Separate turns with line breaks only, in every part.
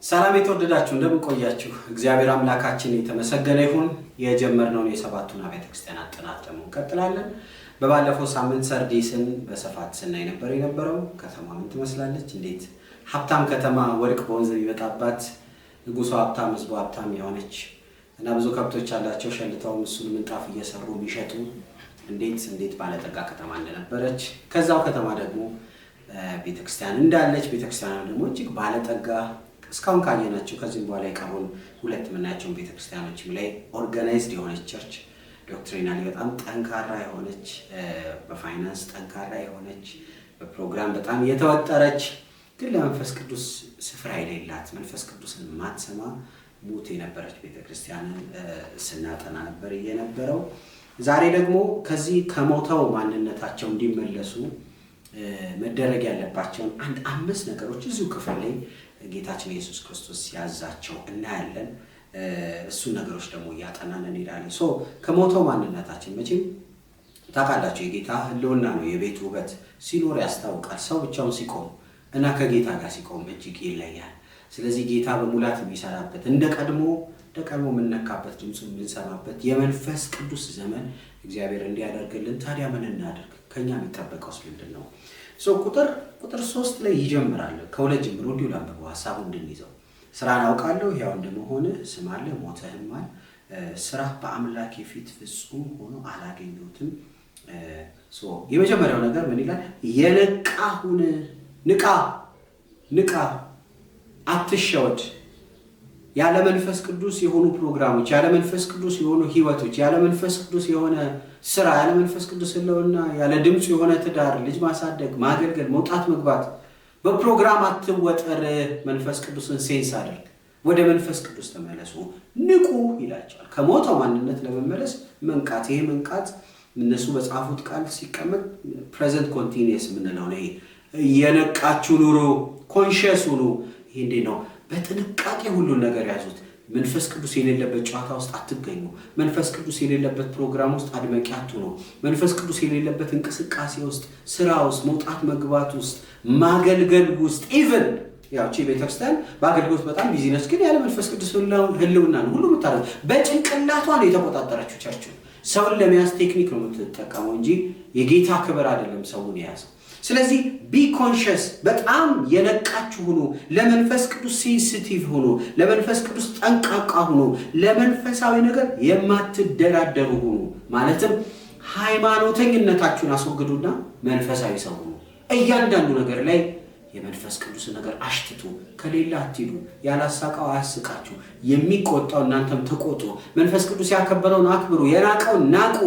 ሰላም የተወደዳችሁ እንደምን ቆያችሁ? እግዚአብሔር አምላካችን የተመሰገነ ይሁን። የጀመርነውን የሰባቱን አብያተ ክርስቲያናት ጥናት ደግሞ እንቀጥላለን። በባለፈው ሳምንት ሰርዲስን በስፋት ስናይ የነበረው ከተማ ምን ትመስላለች፣ እንዴት ሀብታም ከተማ ወርቅ በወንዝ የሚመጣባት ንጉሷ ሀብታም ህዝቡ ሀብታም የሆነች እና ብዙ ከብቶች ያላቸው ሸልተው እሱን ምንጣፍ እየሰሩ የሚሸጡ እንዴት ባለጠጋ ከተማ እንደነበረች፣ ከዛው ከተማ ደግሞ ቤተክርስቲያን እንዳለች፣ ቤተክርስቲያኑ ደግሞ እጅግ ባለጠጋ እስካሁን ካየናቸው ከዚህም በኋላ የቀሩን ሁለት የምናያቸውን ቤተክርስቲያኖችም ላይ ኦርጋናይዝድ የሆነች ቸርች፣ ዶክትሪናሊ በጣም ጠንካራ የሆነች፣ በፋይናንስ ጠንካራ የሆነች፣ በፕሮግራም በጣም የተወጠረች ግን ለመንፈስ ቅዱስ ስፍራ የሌላት መንፈስ ቅዱስን ማትሰማ ሙት የነበረች ቤተክርስቲያንን ስናጠና ነበር የነበረው። ዛሬ ደግሞ ከዚህ ከሞተው ማንነታቸው እንዲመለሱ መደረግ ያለባቸውን አምስት ነገሮች እዚሁ ክፍል ላይ ጌታችን ኢየሱስ ክርስቶስ ያዛቸው እናያለን። እሱን ነገሮች ደግሞ እያጠናን እንሄዳለን። ከሞተው ማንነታችን መቼም ታውቃላችሁ የጌታ ህልውና ነው። የቤቱ ውበት ሲኖር ያስታውቃል። ሰው ብቻውን ሲቆም እና ከጌታ ጋር ሲቆም እጅግ ይለያል። ስለዚህ ጌታ በሙላት የሚሰራበት እንደ ቀድሞ የምንነካበት ድምፁ የምንሰማበት የመንፈስ ቅዱስ ዘመን እግዚአብሔር እንዲያደርግልን ታዲያ ምን እናደርግ? ከኛ የሚጠበቀው ምንድን ነው? ቁጥር 3 ላይ ይጀምራል። ከሁለት ጀምሮ እንዲሁ ላንብበው ሐሳቡ እንድንይዘው። ስራን አውቃለሁ ሕያው እንደመሆን ስም አለ ሞተህማል። ስራህ በአምላክ ፊት ፍጹም ሆኖ አላገኘሁትም። የመጀመሪያው ነገር ምን ይላል? የነቃሁን ንቃ፣ አትሸወድ። ያለ መንፈስ ቅዱስ የሆኑ ፕሮግራሞች፣ ያለ መንፈስ ቅዱስ የሆኑ ህይወቶች፣ ያለ መንፈስ ቅዱስ የሆነ ስራ፣ ያለ መንፈስ ቅዱስ ህልውና፣ ያለ ድምፁ የሆነ ትዳር፣ ልጅ ማሳደግ፣ ማገልገል፣ መውጣት መግባት፣ በፕሮግራም አትወጠር። መንፈስ ቅዱስን ሴንስ አድርግ። ወደ መንፈስ ቅዱስ ተመለሱ፣ ንቁ ይላቸዋል። ከሞተው ማንነት ለመመለስ መንቃት። ይሄ መንቃት እነሱ በጻፉት ቃል ሲቀመጥ ፕሬዘንት ኮንቲኒየስ የምንለው ነው። የነቃችሁ ኑሮ፣ ኮንሽየስ ሁኑ። ይሄ እንዴ ነው? በጥንቃቄ ሁሉን ነገር ያዙት። መንፈስ ቅዱስ የሌለበት ጨዋታ ውስጥ አትገኙ። መንፈስ ቅዱስ የሌለበት ፕሮግራም ውስጥ አድመቂ አትሁኑ። መንፈስ ቅዱስ የሌለበት እንቅስቃሴ ውስጥ፣ ስራ ውስጥ፣ መውጣት መግባት ውስጥ፣ ማገልገል ውስጥ ኢቭን ያቺ ቤተክርስቲያን በአገልግሎት በጣም ቢዚነስ ግን ያለ መንፈስ ቅዱስ ህልውና ነው ሁሉ የምታደርገው። በጭንቅላቷ ነው የተቆጣጠረችው ቸርች። ሰውን ለመያዝ ቴክኒክ ነው የምትጠቀመው እንጂ የጌታ ክብር አይደለም ሰውን የያዘው። ስለዚህ ቢ ኮንሽስ፣ በጣም የነቃችሁ ሁኑ። ለመንፈስ ቅዱስ ሴንሲቲቭ ሁኑ። ለመንፈስ ቅዱስ ጠንቃቃ ሁኑ። ለመንፈሳዊ ነገር የማትደራደሩ ሁኑ። ማለትም ሃይማኖተኝነታችሁን አስወግዱና መንፈሳዊ ሰው ሁኑ። እያንዳንዱ ነገር ላይ የመንፈስ ቅዱስ ነገር አሽትቱ። ከሌላ አትሂዱ። ያላሳቃው አያስቃችሁ። የሚቆጣው እናንተም ተቆጡ። መንፈስ ቅዱስ ያከበረውን አክብሩ፣ የናቀውን ናቁ።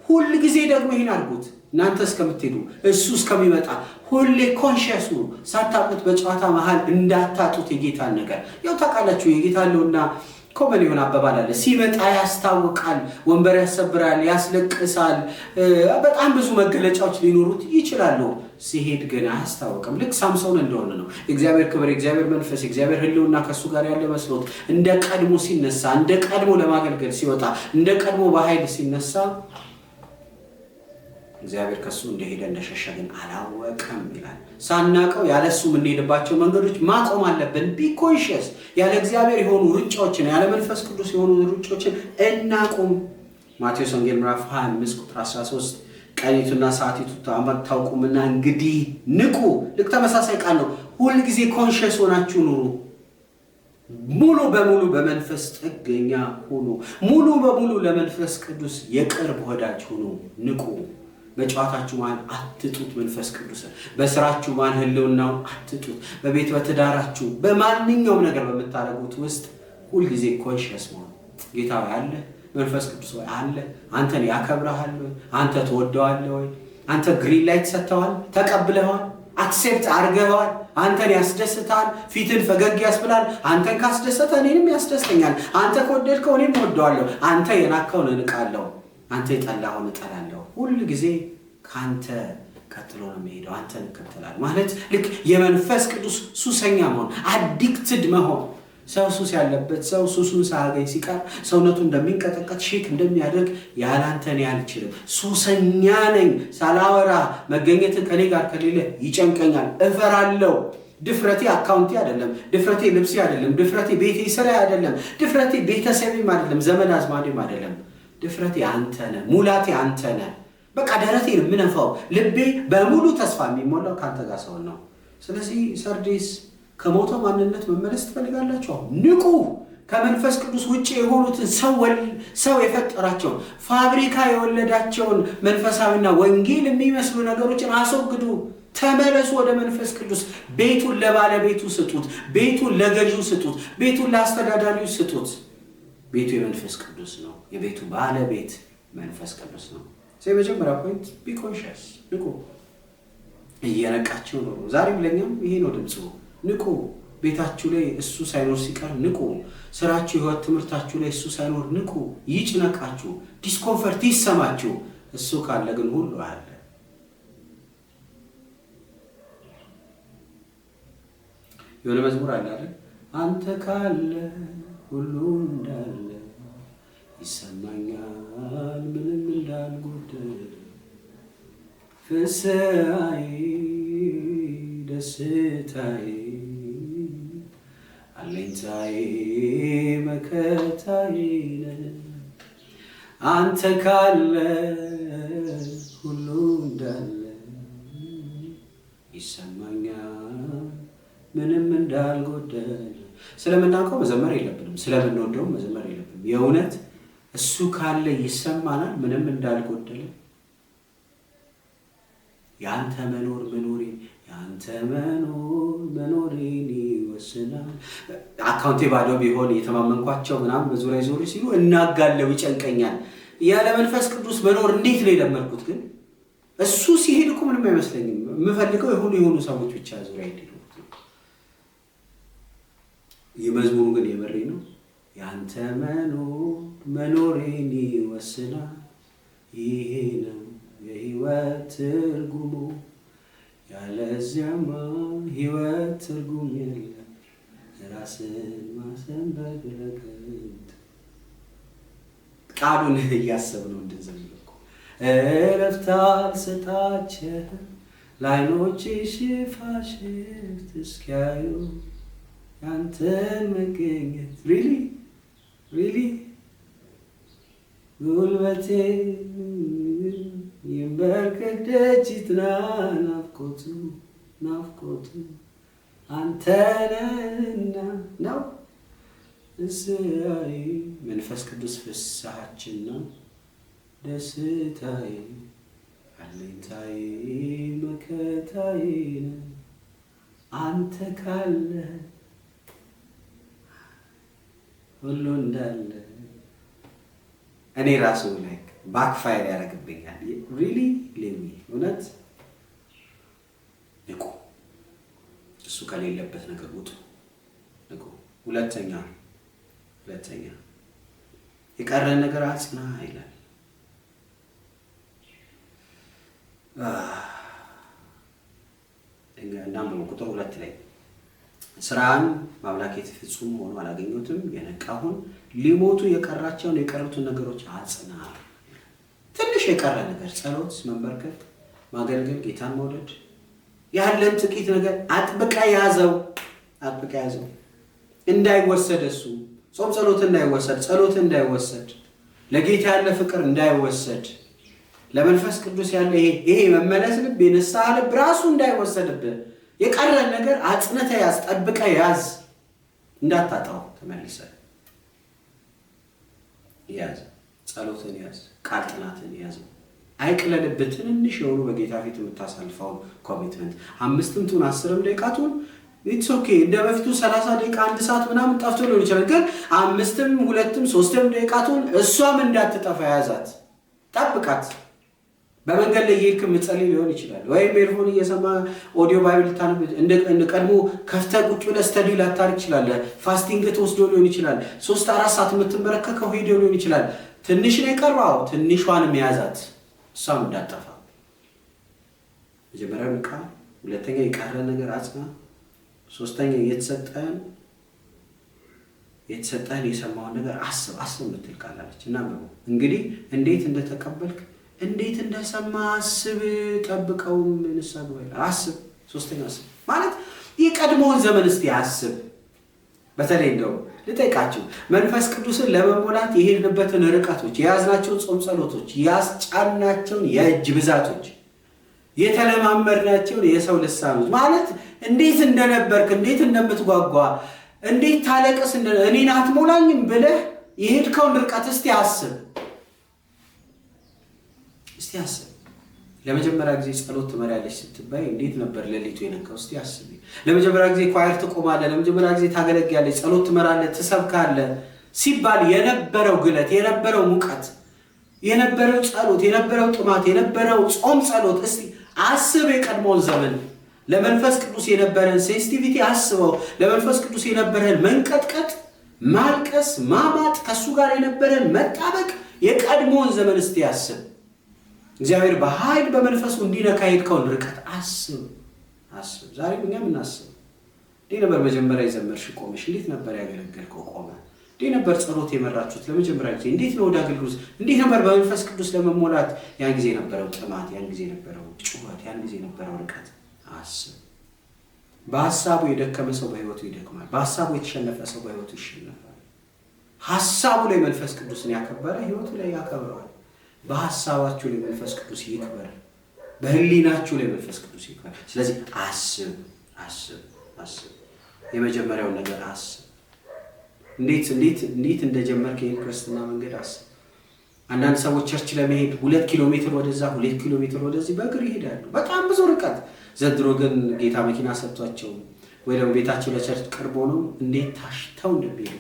ሁል ጊዜ ደግሞ ይህን አድርጉት። እናንተ እስከምትሄዱ እሱ እስከሚመጣ ሁሌ ኮንሽየስ ሁኑ። ሳታውቁት በጨዋታ መሃል እንዳታጡት የጌታን ነገር። ያው ታውቃላችሁ የጌታ ለውና ኮመን የሆነ አባባል አለ። ሲመጣ ያስታውቃል፣ ወንበር ያሰብራል፣ ያስለቅሳል። በጣም ብዙ መገለጫዎች ሊኖሩት ይችላሉ። ሲሄድ ግን አያስታውቅም። ልክ ሳምሶን እንደሆነ ነው። የእግዚአብሔር ክብር፣ የእግዚአብሔር መንፈስ፣ የእግዚአብሔር ህልውና ከሱ ጋር ያለ መስሎት እንደ ቀድሞ ሲነሳ፣ እንደ ቀድሞ ለማገልገል ሲወጣ፣ እንደ ቀድሞ በኃይል ሲነሳ እግዚአብሔር ከሱ እንደሄደ እንደሸሸ ግን አላወቀም ይላል። ሳናቀው ያለሱ የምንሄድባቸው መንገዶች ማቆም አለብን። ቢ ኮንሽየስ። ያለ እግዚአብሔር የሆኑ ሩጫዎችን፣ ያለ መንፈስ ቅዱስ የሆኑ ሩጫዎችን እናቁም። ማቴዎስ ወንጌል ምዕራፍ 25 ቁጥር 13 ቀኒቱና ሰዓቲቱ አታውቁምና እንግዲህ ንቁ። ልክ ተመሳሳይ ቃል ነው። ሁልጊዜ ኮንሽየስ ሆናችሁ ኑሩ። ሙሉ በሙሉ በመንፈስ ጥገኛ ሁኑ። ሙሉ በሙሉ ለመንፈስ ቅዱስ የቅርብ ወዳጅ ሁኑ። ንቁ። በጨዋታችሁ ማን አትጡት መንፈስ ቅዱስ። በስራችሁ ማን ህልውናውን አትጡት። በቤት በትዳራችሁ በማንኛውም ነገር በምታደርጉት ውስጥ ሁልጊዜ ኮንሽየስ መሆን። ጌታ አለ፣ መንፈስ ቅዱስ አለ። አንተን ያከብረሃል ወይ? አንተ ትወደዋለህ ወይ? አንተ ግሪን ላይት ሰጥተዋል፣ ተቀብለዋል፣ አክሴፕት አድርገዋል። አንተን ያስደስታል፣ ፊትን ፈገግ ያስብላል። አንተን ካስደሰተ እኔንም ያስደስተኛል። አንተ ከወደድከው እኔም እወደዋለሁ። አንተ የናከውን እንቃለሁ፣ አንተ የጠላኸውን እጠላለሁ። ሁል ጊዜ ካንተ ቀጥሎ ነው የሚሄደው። አንተን እከተላለሁ ማለት ልክ የመንፈስ ቅዱስ ሱሰኛ መሆን፣ አዲክትድ መሆን። ሰው ሱስ ያለበት ሰው ሱሱን ሳያገኝ ሲቀር ሰውነቱ እንደሚንቀጠቀጥ ሼክ እንደሚያደርግ ያላንተ እኔ አልችልም። ሱሰኛ ነኝ፣ ሳላወራ መገኘት ከኔ ጋር ከሌለ ይጨንቀኛል፣ እፈራለሁ። ድፍረቴ አካውንቴ አይደለም፣ ድፍረቴ ልብሴ አይደለም፣ ድፍረቴ ቤቴ ስራ አይደለም፣ ድፍረቴ ቤተሰቤም አይደለም፣ ዘመድ አዝማዴም አይደለም። ድፍረቴ አንተ ነህ፣ ሙላቴ አንተ ነህ። በቃ ደረቴን የምነፋው ልቤ በሙሉ ተስፋ የሚሞላው ካንተ ጋር ሰውን ነው። ስለዚህ ሰርዴስ ከሞተ ማንነት መመለስ ትፈልጋላችሁ? ንቁ። ከመንፈስ ቅዱስ ውጪ የሆኑትን ሰው የፈጠራቸውን ፋብሪካ የወለዳቸውን መንፈሳዊና ወንጌል የሚመስሉ ነገሮችን አስወግዱ። ተመለሱ ወደ መንፈስ ቅዱስ። ቤቱን ለባለቤቱ ስጡት። ቤቱን ለገዢው ስጡት። ቤቱን ለአስተዳዳሪው ስጡት። ቤቱ የመንፈስ ቅዱስ ነው። የቤቱ ባለቤት መንፈስ ቅዱስ ነው። የመጀመሪያ ፖይንት ቢ ኮንሽስ፣ ንቁ። እየነቃችሁ ነው። ዛሬም ለኛም ይሄ ነው ድምፁ። ንቁ። ቤታችሁ ላይ እሱ ሳይኖር ሲቀር ንቁ። ስራችሁ፣ ህይወት፣ ትምህርታችሁ ላይ እሱ ሳይኖር ንቁ። ይጭነቃችሁ፣ ዲስኮምፈርት ይሰማችሁ። እሱ ካለ ግን ሁሉ አለ። የሆነ መዝሙር አለ አይደል? አንተ ካለ ሁሉ እንዳለ ይሰማኛል፣ ምንም እንዳልጎደለ፣ ፍስሃዬ ደስታዬ አለኝታዬ መከታዬ ነህ። አንተ ካለ ሁሉ እንዳለ ይሰማኛል፣ ምንም እንዳልጎደለ። ስለምናውቀው መዘመር የለብንም፣ ስለምንወደው መዘመር የለብንም። የእውነት እሱ ካለ ይሰማናል፣ ምንም እንዳልጎደለ። ያንተ መኖር መኖሬን፣ ያንተ መኖር መኖሬን ይወስናል። አካውንቴ ባዶ ቢሆን የተማመንኳቸው ምናምን በዙሪያ ዞር ሲሉ እናጋለው፣ ይጨንቀኛል። ያለ መንፈስ ቅዱስ መኖር እንዴት ነው የለመድኩት? ግን እሱ ሲሄድ እኮ ምንም አይመስለኝም። የምፈልገው የሆኑ ሰዎች ብቻ ዙሪያ ይሄዱ። የመዝሙሩ ግን የመሬ ነው። ያንተ መኖር መኖሬን ይወስናል። ይሄ ነው የህይወት ትርጉሙ፣ ያለዚያማ ህይወት ትርጉም የለም። ራስን ማሰንበግ ለከንቱ። ቃሉን እያሰብነው እንድንዘምር እኮ እረፍት አልሰጣቸውም ለዓይኖቼ ሽፋሽፍት እስኪያዩ ያንተን መገኘት። ሪሊ ጉልበቴ ይንበርከክ ደጅ ይጥና፣ ናፍቆቱ አንተ ነህና ነው። እስራኤ መንፈስ ቅዱስ ፍስሐችን ነው። ደስታዬ አለኝታዬ መከታዬ ነህ። አንተ ካለ ሁሉ እንዳለ። እኔ ራሱ ላይክ ባክፋየር ያደርግብኛል። ሪሊ ሌሚ እውነት ንቁ። እሱ ከሌለበት ነገር ውጡ፣ ንቁ። ሁለተኛ የቀረን ነገር አጽና ይላል። እናም ቁጥር 2 ላይ ስራን ማምላኬት ፍጹም ሆኖ አላገኙትም፣ የነቃሁን ሊሞቱ የቀሩትን ነገሮች አጽና። ትንሽ የቀረ ነገር ጸሎት፣ መንበርከክ፣ ማገልገል፣ ጌታን መውደድ፣ ያለን ጥቂት ነገር አጥብቃ ያዘው እንዳይወሰድ። እሱ ጾም ጸሎት እንዳይወሰድ፣ ጸሎት እንዳይወሰድ፣ ለጌታ ያለ ፍቅር እንዳይወሰድ፣ ለመንፈስ ቅዱስ ያለ ይሄ መመለስ ልብ፣ የንስሐ ልብ ራሱ እንዳይወሰድብህ። የቀረን ነገር አጽንተ ያዝ፣ ጠብቀ ያዝ፣ እንዳታጣው። ተመልሰህ ያዝ፣ ጸሎትን ያዝ፣ ቃል ጥናትን ያዝ። አይቅለልብህ። ትንንሽ የሆኑ በጌታ ፊት የምታሳልፈውን ኮሚትመንት 5ም ትሁን 10ም ደቂቃ ትሁን ኢትስ ኦኬ። እንደ በፊቱ 30 ደቂቃ 1 ሰዓት ምናምን ጠፍቶ ሊሆን ይችላል። ግን 5ም 2ም 3ም ደቂቃ ትሁን እሷም እንዳትጠፋ ያዛት፣ ጠብቃት። በመንገድ ላይ እየሄድክ የምትጸልይ ሊሆን ይችላል። ወይም ኤርፎን እየሰማ ኦዲዮ ባይብል ታነብ፣ እንደ ቀድሞ ከፍተህ ቁጭ ብለህ ስተዲ ላታርግ ትችላለህ። ፋስቲንግ ተወስዶ ሊሆን ይችላል። 3-4 ሰዓት የምትመረከከው ሄዶ ሊሆን ይችላል። ትንሽ ነው የቀረው፣ ትንሿንም ያዛት፣ እሷም እንዳትጠፋ። መጀመሪያ ንቃ፣ ሁለተኛ የቀረ ነገር አጽና፣ ሶስተኛ የተሰጠህን የሰማውን ነገር አስብ የምትል ቃላለች እና እንግዲህ እንዴት እንደተቀበልክ እንዴት እንደሰማ አስብ፣ ጠብቀውም ንስሐ ግባ። አስብ። ሶስተኛ አስብ ማለት የቀድሞውን ዘመን እስቲ አስብ። በተለይ እንደው ልጠይቃችሁ መንፈስ ቅዱስን ለመሞላት የሄድንበትን ርቀቶች፣ የያዝናቸውን ጾም ጸሎቶች፣ ያስጫናቸውን የእጅ ብዛቶች፣ የተለማመድናቸውን የሰው ልሳኖች ማለት እንዴት እንደነበርክ፣ እንዴት እንደምትጓጓ፣ እንዴት ታለቅስ እኔን አትሞላኝም ብለህ የሄድከውን ርቀት እስቲ አስብ። እስቲ አስብ። ለመጀመሪያ ጊዜ ጸሎት ትመሪያለሽ ስትባይ እንዴት ነበር ሌሊቱ የነካው? እስቲ አስቢ። ለመጀመሪያ ጊዜ ኳየር ትቆማለህ፣ ለመጀመሪያ ጊዜ ታገለግያለሽ፣ ጸሎት ትመራለህ፣ ትሰብካለህ ሲባል የነበረው ግለት፣ የነበረው ሙቀት፣ የነበረው ጸሎት፣ የነበረው ጥማት፣ የነበረው ጾም ጸሎት እስቲ አስብ። የቀድሞውን ዘመን ለመንፈስ ቅዱስ የነበረን ሴንሲቲቪቲ አስበው። ለመንፈስ ቅዱስ የነበረን መንቀጥቀጥ፣ ማልቀስ፣ ማማጥ፣ ከሱ ጋር የነበረን መጣበቅ የቀድሞውን ዘመን እስቲ አስብ። እግዚአብሔር በኃይል በመንፈሱ እንዲነካ ሄድከውን ርቀት አስብ። ዛሬ እኛም እናስብ። እንዴት ነበር መጀመሪያ የዘመርሽ ቆመሽ? እንዴት ነበር ያገለገልከው ቆመ? እንዴት ነበር ጸሎት የመራችሁት ለመጀመሪያ ጊዜ? እንዴት ነው ወደ አገልግሎት? እንዴት ነበር በመንፈስ ቅዱስ ለመሞላት ያን ጊዜ የነበረው ጥማት፣ ያን ጊዜ የነበረው ጩኸት፣ ያን ጊዜ የነበረው ርቀት አስብ። በሐሳቡ የደከመ ሰው በሕይወቱ ይደክማል። በሐሳቡ የተሸነፈ ሰው በሕይወቱ ይሸነፋል። ሐሳቡ ላይ መንፈስ ቅዱስን ያከበረ ሕይወቱ ላይ ያከብረዋል። በሐሳባችሁ ላይ መንፈስ ቅዱስ ይክበር። በህሊናችሁ ላይ መንፈስ ቅዱስ ይክበር። ስለዚህ አስብ። የመጀመሪያውን ነገር አስብ። እንዴት እንደጀመርክ ይሄን ክርስትና መንገድ አስብ። አንዳንድ ሰዎች ቸርች ለመሄድ 2 ኪሎ ሜትር ወደዛ 2 ኪሎ ሜትር ወደዚህ በእግር ይሄዳሉ፣ በጣም ብዙ ርቀት። ዘንድሮ ግን ጌታ መኪና ሰጥቷቸው ወይ ደግሞ ቤታቸው ለቸርች ቅርብ ሆነው እንዴት ታሽተው እንደሚሄዱ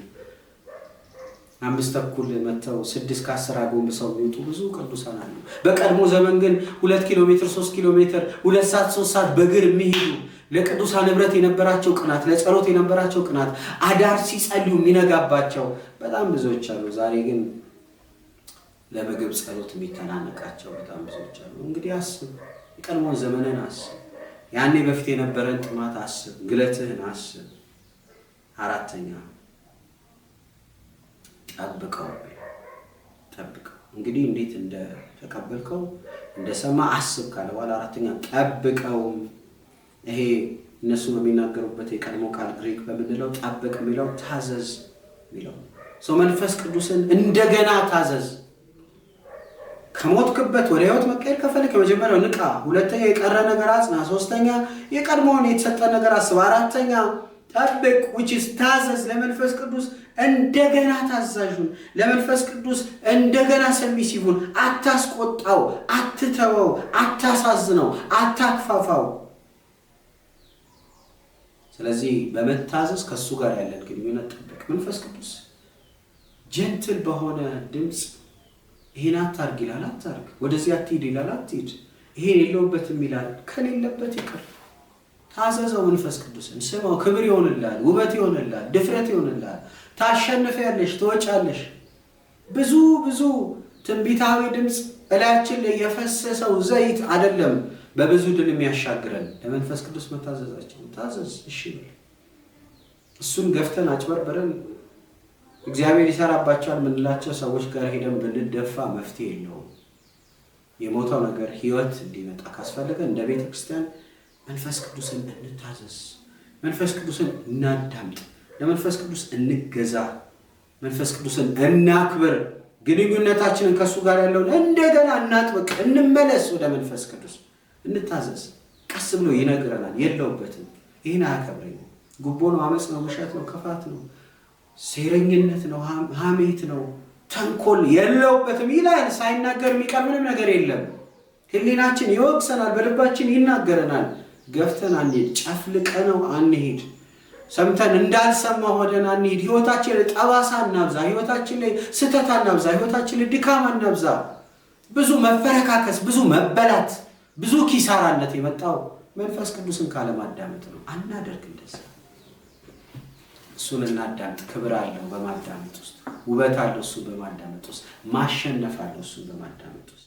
5 ተኩል መተው 6 ከ10 አጎንብሰው የሚወጡ ብዙ ቅዱሳን አሉ። በቀድሞ ዘመን ግን 2 ኪሎ ሜትር 3 ኪሎ ሜትር 2 ሰዓት 3 ሰዓት በእግር የሚሄዱ ለቅዱሳን ህብረት የነበራቸው ቅናት፣ ለጸሎት የነበራቸው ቅናት፣ አዳር ሲጸልዩ የሚነጋባቸው በጣም ብዙዎች አሉ። ዛሬ ግን ለምግብ ጸሎት የሚተናነቃቸው በጣም ብዙዎች አሉ። እንግዲህ አስብ፣ የቀድሞውን ዘመንን አስብ። ያኔ በፊት የነበረን ጥማት አስብ፣ ግለትህን አስብ። አራተኛ ጠብቀው። እንግዲህ እንዴት እንደተቀበልከው እንደሰማ አስብ ካለ በኋላ አራተኛ ጠብቀው። ይሄ እነሱ በሚናገሩበት የቀድሞ ቃል ግሪክ በምንለው ጠብቅ የሚለው ታዘዝ የሚለው ሰው መንፈስ ቅዱስን እንደገና ታዘዝ። ከሞትክበት ወደ ህይወት መቀየር ከፈለክ የመጀመሪያው ንቃ፣ ሁለተኛ የቀረ ነገር አጽና፣ ሶስተኛ የቀድሞውን የተሰጠ ነገር አስብ፣ አራተኛ ጠብቅ which is ታዘዝ። ለመንፈስ ቅዱስ እንደገና ታዛዡን፣ ለመንፈስ ቅዱስ እንደገና ሰሚሲቡን። አታስቆጣው፣ አትተወው፣ አታሳዝነው፣ አታክፋፋው። ስለዚህ በመታዘዝ ከሱ ጋር ያለን ግንኙነት ጠብቅ። መንፈስ ቅዱስ ጀንትል በሆነ ድምፅ ይሄን አታርግ ይላል፣ አታርግ። ወደዚህ አትሂድ ይላል፣ አትሂድ። ይሄን የለውበትም ይላል፣ ከሌለበት ይቅር። ታዘዘው። መንፈስ ቅዱስን ስማው። ክብር ይሆንልሃል፣ ውበት ይሆንልሃል፣ ድፍረት ይሆንልሃል። ታሸንፊያለሽ፣ ትወጫለሽ። ብዙ ትንቢታዊ ድምፅ እላያችን ላይ የፈሰሰው ዘይት አይደለም በብዙ ድል የሚያሻግረን ለመንፈስ ቅዱስ መታዘዛችን። ታዘዝ፣ እሺ በል። እሱን ገፍተን አጭበርበረን እግዚአብሔር ይሰራባቸዋል የምንላቸው ሰዎች ጋር ሄደን ብንደፋ መፍትሄ የለውም። የሞተው ነገር ህይወት እንዲመጣ ካስፈለገ እንደ ቤተ ክርስቲያን መንፈስ ቅዱስን እንታዘዝ፣ መንፈስ ቅዱስን እናዳምጥ፣ ለመንፈስ ቅዱስ እንገዛ፣ መንፈስ ቅዱስን እናክብር። ግንኙነታችንን ከሱ ጋር ያለውን እንደገና እናጥብቅ፣ እንመለስ፣ ወደ መንፈስ ቅዱስ እንታዘዝ። ቀስ ብሎ ይነግረናል። የለውበትም፣ ይህን አያከብረኝም፣ ጉቦ ነው፣ አመፅ ነው፣ ውሸት ነው፣ ክፋት ነው፣ ሴረኝነት ነው፣ ሐሜት ነው፣ ተንኮል የለውበትም ይላል። ሳይናገር የሚቀር ምንም ነገር የለም። ህሊናችን ይወቅሰናል፣ በልባችን ይናገረናል። ገፍተን አንሄድ፣ ጨፍልቀነው አንሄድ፣ ሰምተን እንዳልሰማ ሆነን አንሄድ። ህይወታችን ላይ ጠባሳ እናብዛ፣ ህይወታችን ላይ ስህተት እናብዛ፣ ህይወታችን ላይ ድካም እናብዛ። ብዙ መፈረካከስ፣ ብዙ መበላት፣ ብዙ ኪሳራነት የመጣው መንፈስ ቅዱስን ካለማዳመጥ ነው። አናደርግ እንደዛ። እሱን እናዳምጥ። ክብር አለው በማዳመጥ ውስጥ፣ ውበት አለው እሱ በማዳመጥ ውስጥ፣ ማሸነፍ አለው እሱ በማዳመጥ ውስጥ።